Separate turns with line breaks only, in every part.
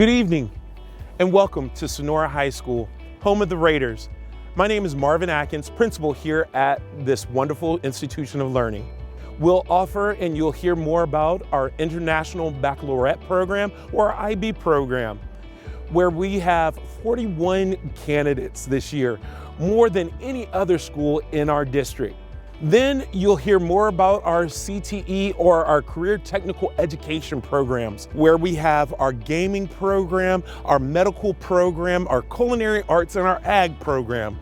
Good evening and welcome to Sonora High School, home of the Raiders. My name is Marvin Atkins, principal here at this wonderful institution of learning. We'll offer and you'll hear more about our International Baccalaureate program or IB program, where we have 41 candidates this year, more than any other school in our district. Then you'll hear more about our CTE or our Career Technical Education programs, where we have our gaming program, our medical program, our culinary arts, and our ag program.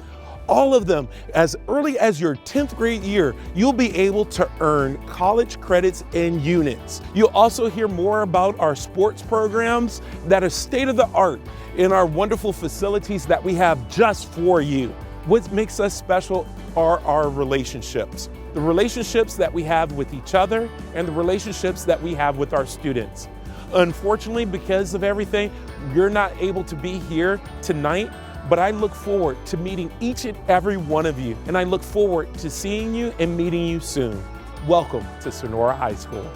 All of them, as early as your 10th grade year, you'll be able to earn college credits and units. You'll also hear more about our sports programs that are state of the art in our wonderful facilities that we have just for you. What makes us special are our relationships. The relationships that we have with each other and the relationships that we have with our students. Unfortunately, because of everything, you're not able to be here tonight, but I look forward to meeting each and every one of you, and I look forward to seeing you and meeting you soon. Welcome to Sonora High School.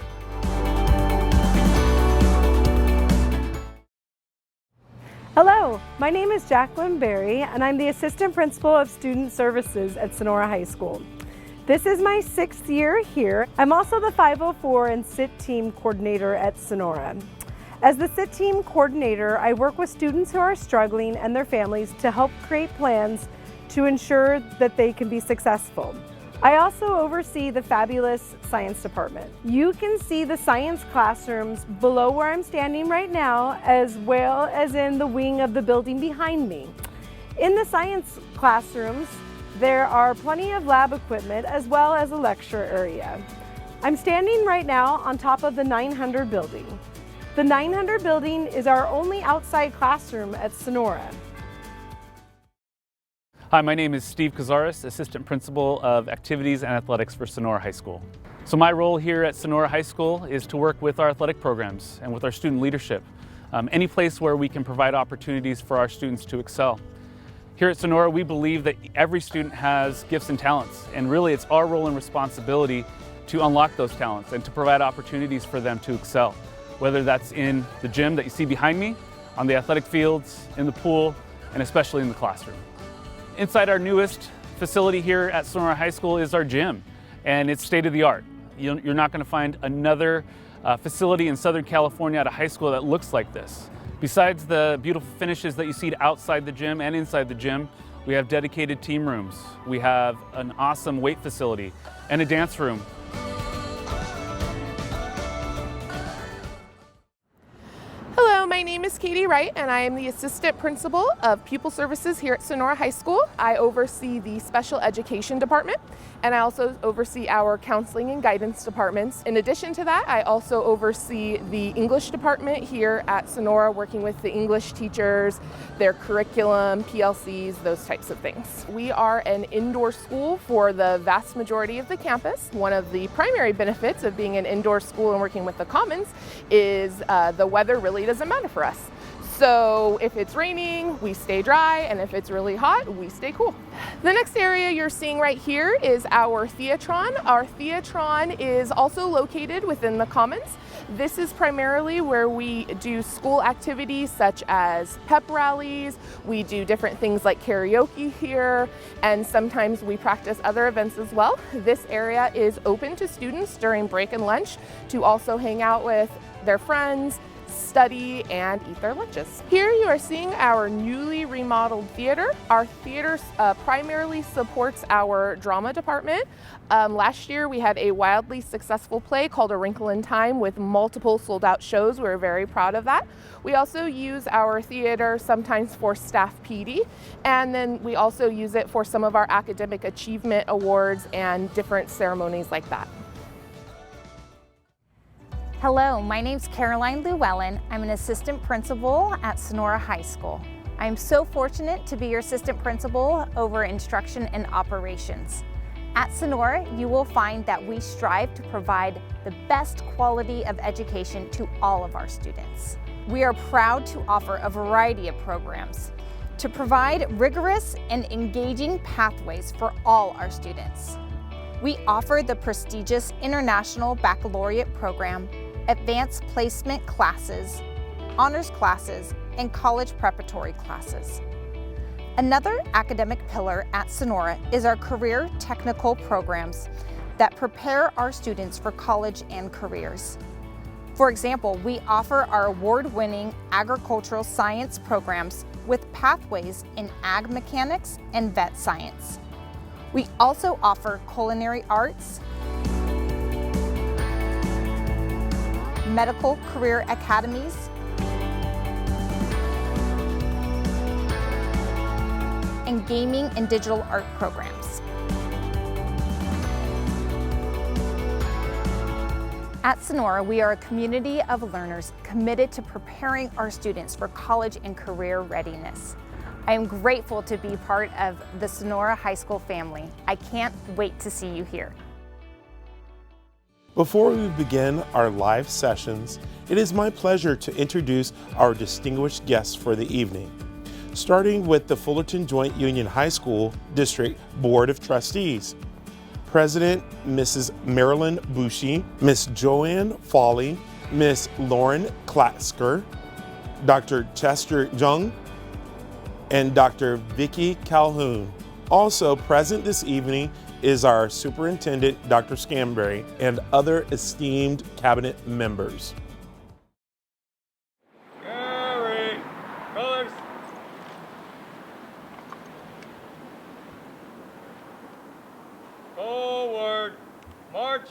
Hello, my name is Jacqueline Berry and I'm the Assistant Principal of Student Services at Sonora High School. This is my 6th year here. I'm also the 504 and SIT team coordinator at Sonora. As the SIT team coordinator, I work with students who are struggling and their families to help create plans to ensure that they can be successful. I also oversee the fabulous science department. You can see the science classrooms below where I'm standing right now, as well as in the wing of the building behind me. In the science classrooms, there are plenty of lab equipment as well as a lecture area. I'm standing right now on top of the 900 building. The 900 building is our only outside classroom at Sonora.
Hi, my name is Steve Cazares, Assistant Principal of Activities and Athletics for Sonora High School. So my role here at Sonora High School is to work with our athletic programs and with our student leadership, any place where we can provide opportunities for our students to excel. Here at Sonora, we believe that every student has gifts and talents, and really it's our role and responsibility to unlock those talents and to provide opportunities for them to excel, whether that's in the gym that you see behind me, on the athletic fields, in the pool, and especially in the classroom. Inside our newest facility here at Sonora High School is our gym, and it's state of the art. You're not going to find another facility in Southern California at a high school that looks like this. Besides the beautiful finishes that you see outside the gym and inside the gym, we have dedicated team rooms. We have an awesome weight facility and a dance room.
My name is Katie Wright and I am the Assistant Principal of Pupil Services here at Sonora High School. I oversee the Special Education Department and I also oversee our Counseling and Guidance departments. In addition to that, I also oversee the English department here at Sonora, working with the English teachers, their curriculum, PLCs, those types of things. We are an indoor school for the vast majority of the campus. One of the primary benefits of being an indoor school and working with the Commons is the weather really doesn't matter for us. So if it's raining, we stay dry, and if it's really hot, we stay cool. The next area you're seeing right here is our Theatron. Our Theatron is also located within the Commons. This is primarily where we do school activities such as pep rallies. We do different things like karaoke here, and sometimes we practice other events as well. This area is open to students during break and lunch to also hang out with their friends, study, and eat their lunches. Here you are seeing our newly remodeled theater. Our theater primarily supports our drama department. Last year we had a wildly successful play called A Wrinkle in Time with multiple sold out shows. We're very proud of that. We also use our theater sometimes for staff PD, and then we also use it for some of our academic achievement awards and different ceremonies like that.
Hello, my name's Caroline Llewellyn. I'm an assistant principal at Sonora High School. I'm so fortunate to be your assistant principal over instruction and operations. At Sonora, you will find that we strive to provide the best quality of education to all of our students. We are proud to offer a variety of programs to provide rigorous and engaging pathways for all our students. We offer the prestigious International Baccalaureate program, advanced placement classes, honors classes, and college preparatory classes. Another academic pillar at Sonora is our career technical programs that prepare our students for college and careers. For example, we offer our award-winning agricultural science programs with pathways in ag mechanics and vet science. We also offer culinary arts, medical career academies, and gaming and digital art programs. At Sonora, we are a community of learners committed to preparing our students for college and career readiness. I am grateful to be part of the Sonora High School family. I can't wait to see you here.
Before we begin our live sessions, it is my pleasure to introduce our distinguished guests for the evening. Starting with the Fullerton Joint Union High School District Board of Trustees. President Mrs. Marilyn Bushi, Miss Joanne Foley, Miss Lauren Klatsker, Dr. Chester Jung, and Dr. Vicky Calhoun. Also present this evening is our Superintendent, Dr. Scamberry, and other esteemed cabinet members.
Gary, colors. Forward, march.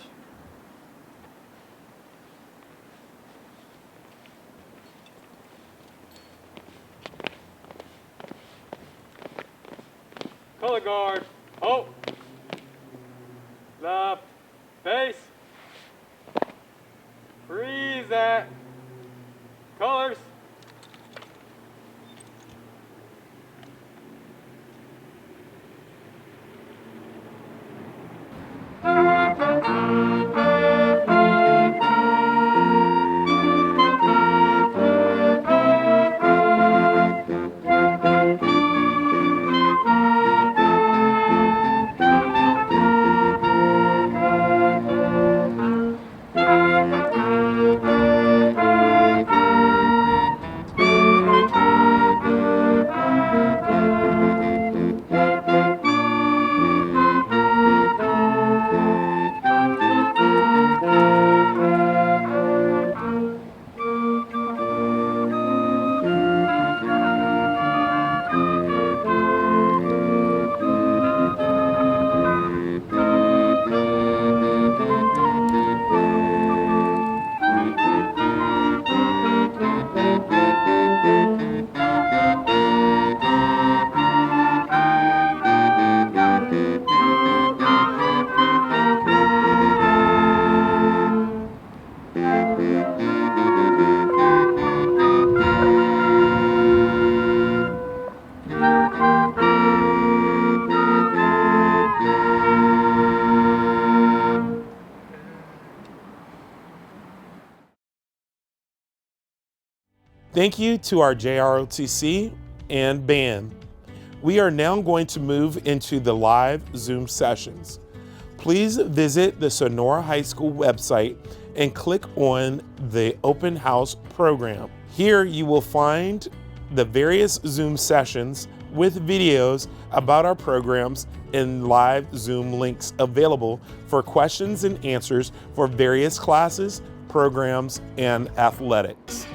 Color guard, halt. Left, face. Freeze at. Colors.
Thank you to our JROTC and band. We are now going to move into the live Zoom sessions. Please visit the Sonora High School website and click on the Open House program. Here you will find the various Zoom sessions with videos about our programs and live Zoom links available for questions and answers for various classes, programs, and athletics.